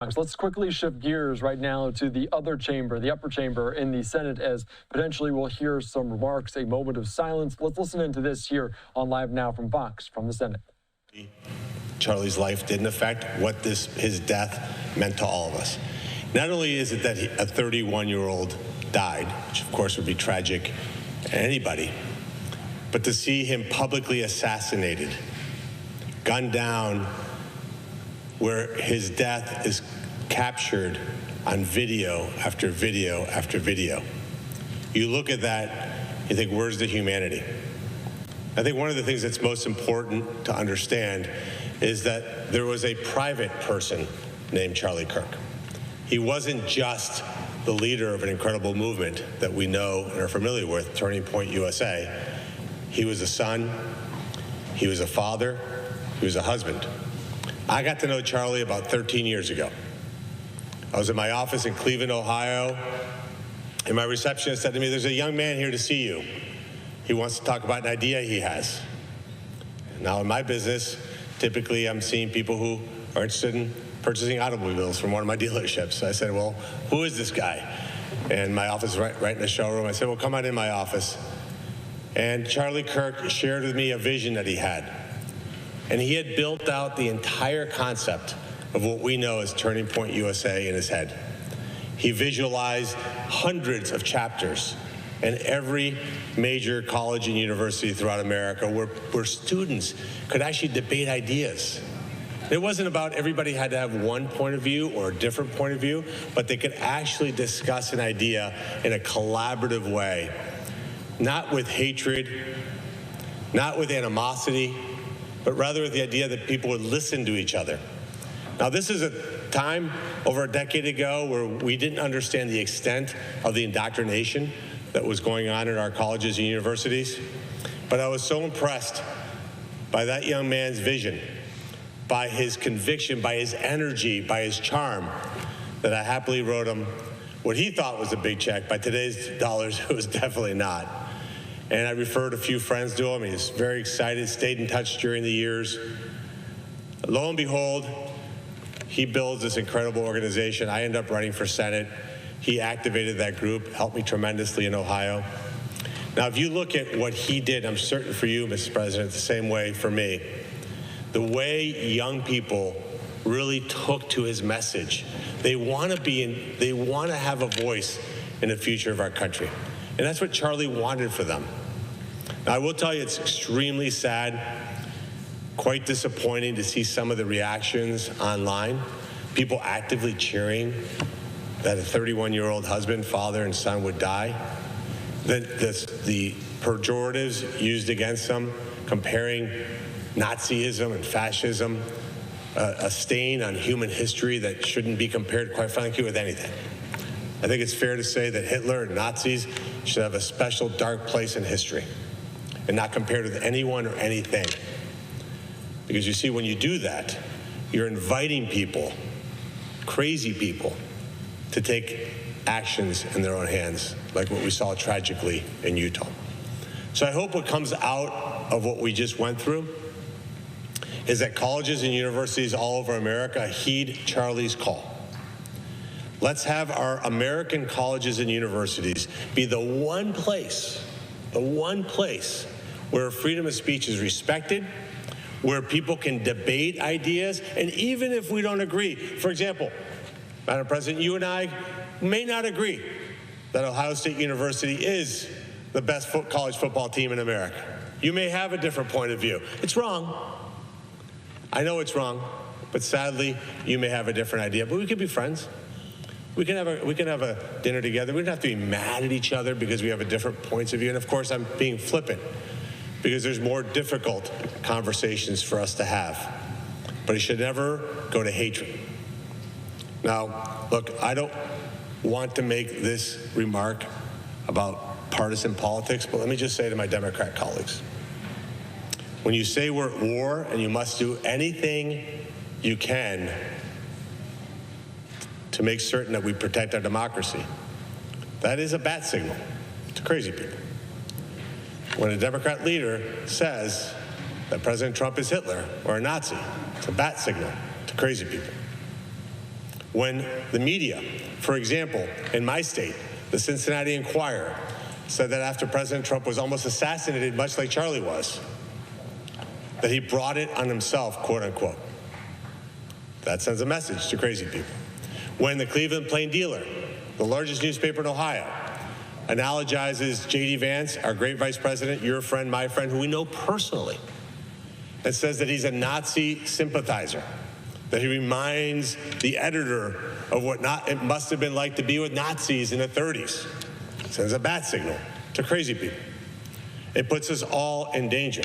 Let's quickly shift gears right now to the other chamber, the upper chamber in the Senate, as potentially we'll hear some remarks, a moment of silence. Let's listen into this here on Live Now from Fox, from the Senate. Charlie's life didn't affect what his death meant to all of us. Not only is it that a 31-year-old died, which of course would be tragic to anybody, but to see him publicly assassinated, gunned down, where his death is captured on video after video after video. You look at that, you think, where's the humanity? I think one of the things that's most important to understand is that there was a private person named Charlie Kirk. He wasn't just the leader of an incredible movement that we know and are familiar with, Turning Point USA. He was a son, he was a father, he was a husband. I got to know Charlie about 13 years ago. I was in my office in Cleveland, Ohio, and my receptionist said to me, there's a young man here to see you. He wants to talk about an idea he has. Now in my business, typically I'm seeing people who are interested in purchasing automobiles from one of my dealerships. I said, well, who is this guy? And my office is right in the showroom. I said, well, come on in my office. And Charlie Kirk shared with me a vision that he had. And he had built out the entire concept of what we know as Turning Point USA in his head. He visualized hundreds of chapters in every major college and university throughout America where students could actually debate ideas. It wasn't about everybody had to have one point of view or a different point of view, but they could actually discuss an idea in a collaborative way, not with hatred, not with animosity, but rather with the idea that people would listen to each other. Now, this is a time over a decade ago where we didn't understand the extent of the indoctrination that was going on in our colleges and universities, but I was so impressed by that young man's vision, by his conviction, by his energy, by his charm, that I happily wrote him what he thought was a big check. By today's dollars, it was definitely not. And I referred a few friends to him. He was very excited, stayed in touch during the years. Lo and behold, he builds this incredible organization. I end up running for Senate. He activated that group, helped me tremendously in Ohio. Now, if you look at what he did, I'm certain for you, Mr. President, the same way for me, the way young people really took to his message. They want to have a voice in the future of our country. And that's what Charlie wanted for them. Now, I will tell you, it's extremely sad, quite disappointing to see some of the reactions online, people actively cheering that a 31-year-old husband, father, and son would die, the pejoratives used against them, comparing Nazism and fascism, a stain on human history that shouldn't be compared, quite frankly, with anything. I think it's fair to say that Hitler and Nazis should have a special dark place in history and not compared with anyone or anything. Because you see, when you do that, you're inviting people, crazy people, to take actions in their own hands, like what we saw tragically in Utah. So I hope what comes out of what we just went through is that colleges and universities all over America heed Charlie's call. Let's have our American colleges and universities be the one place where freedom of speech is respected, where people can debate ideas, and even if we don't agree. For example, Madam President, you and I may not agree that Ohio State University is the best college football team in America. You may have a different point of view. It's wrong. I know it's wrong, but sadly, you may have a different idea. But we can be friends. We can have a dinner together. We don't have to be mad at each other because we have a different points of view. And of course, I'm being flippant because there's more difficult conversations for us to have. But it should never go to hatred. Now, look, I don't want to make this remark about partisan politics, but let me just say to my Democrat colleagues, when you say we're at war and you must do anything you can to make certain that we protect our democracy, that is a bat signal to crazy people. When a Democrat leader says that President Trump is Hitler or a Nazi, it's a bat signal to crazy people. When the media, for example, in my state, the Cincinnati Enquirer, said that after President Trump was almost assassinated, much like Charlie was, that he brought it on himself, quote unquote. That sends a message to crazy people. When the Cleveland Plain Dealer, the largest newspaper in Ohio, analogizes J.D. Vance, our great vice president, your friend, my friend, who we know personally, and says that he's a Nazi sympathizer, that he reminds the editor of what it must have been like to be with Nazis in the 30s. Sends a bat signal to crazy people. It puts us all in danger.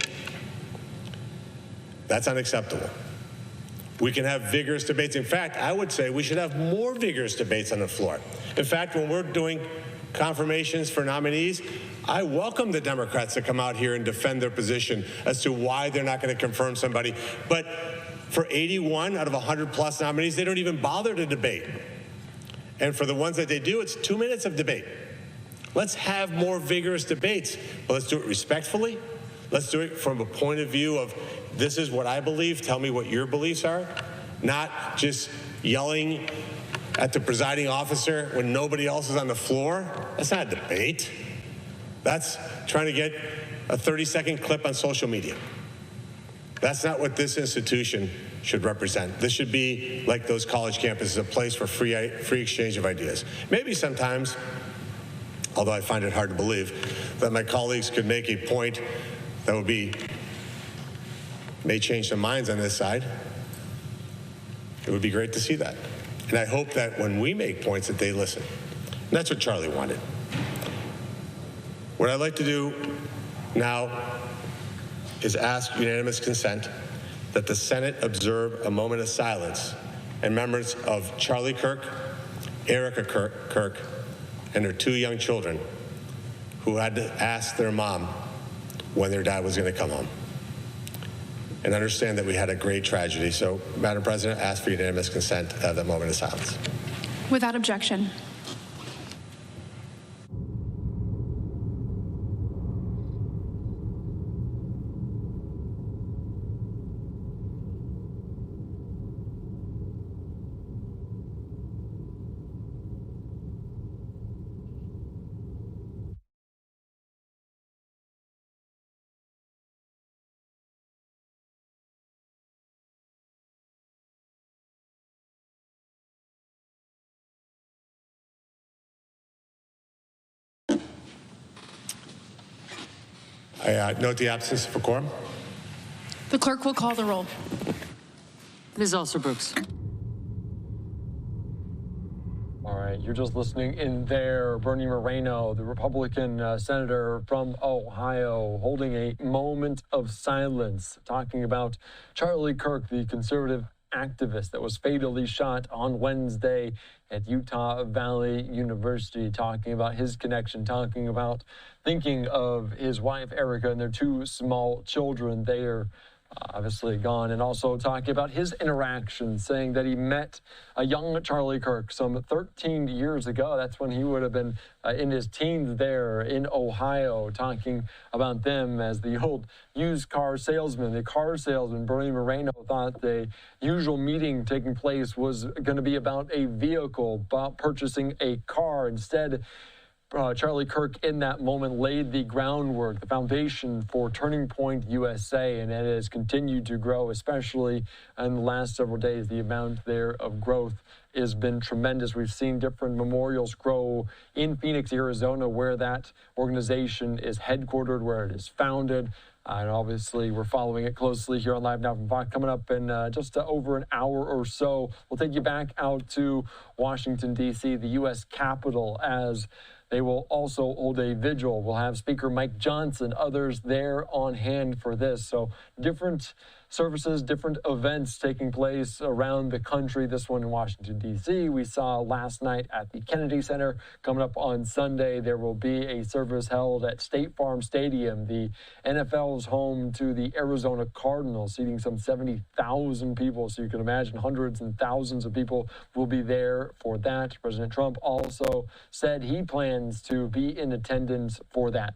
That's unacceptable. We can have vigorous debates. In fact, I would say we should have more vigorous debates on the floor. In fact, when we're doing confirmations for nominees, I welcome the Democrats to come out here and defend their position as to why they're not going to confirm somebody. But for 81 out of 100+ nominees, they don't even bother to debate. And for the ones that they do, it's 2 minutes of debate. Let's have more vigorous debates, but let's do it respectfully. Let's do it from a point of view of, this is what I believe, tell me what your beliefs are, not just yelling at the presiding officer when nobody else is on the floor. That's not a debate. That's trying to get a 30-second clip on social media. That's not what this institution should represent. This should be like those college campuses, a place for free exchange of ideas. Maybe sometimes, although I find it hard to believe, that my colleagues could make a point that may change some minds on this side. It would be great to see that. And I hope that when we make points that they listen. And that's what Charlie wanted. What I'd like to do now is ask unanimous consent that the Senate observe a moment of silence in remembrance of Charlie Kirk, Erica Kirk, and their 2 young children who had to ask their mom when their dad was going to come home. And understand that we had a great tragedy. So, Madam President, I ask for unanimous consent to have that moment of silence. Without objection. I note the absence of a quorum. The clerk will call the roll. Ms. Alster-Brooks. All right, you're just listening in there. Bernie Moreno, the Republican senator from Ohio, holding a moment of silence, talking about Charlie Kirk, the conservative activist that was fatally shot on Wednesday at Utah Valley University, talking about his connection, talking about thinking of his wife, Erica, and their 2 small children. They are obviously gone, and also talking about his interaction, saying that he met a young Charlie Kirk some 13 years ago. That's when he would have been in his teens there in Ohio, talking about them as the old used car salesman, the car salesman. Bernie Moreno thought the usual meeting taking place was going to be about a vehicle, about purchasing a car. Instead, Charlie Kirk in that moment laid the groundwork, the foundation for Turning Point USA, and it has continued to grow, especially in the last several days. The amount there of growth has been tremendous. We've seen different memorials grow in Phoenix, Arizona, where that organization is headquartered, where it is founded. And obviously, we're following it closely here on Live Now from Fox. Coming up in just over an hour or so, we'll take you back out to Washington, D.C., the U.S. Capitol, as they will also hold a vigil. We'll have Speaker Mike Johnson, others there on hand for this. So different services, different events taking place around the country. This one in Washington, D.C. we saw last night at the Kennedy Center. Coming up on Sunday, there will be a service held at State Farm Stadium. The NFL's home to the Arizona Cardinals, seating some 70,000 people. So you can imagine hundreds and thousands of people will be there for that. President Trump also said he plans to be in attendance for that.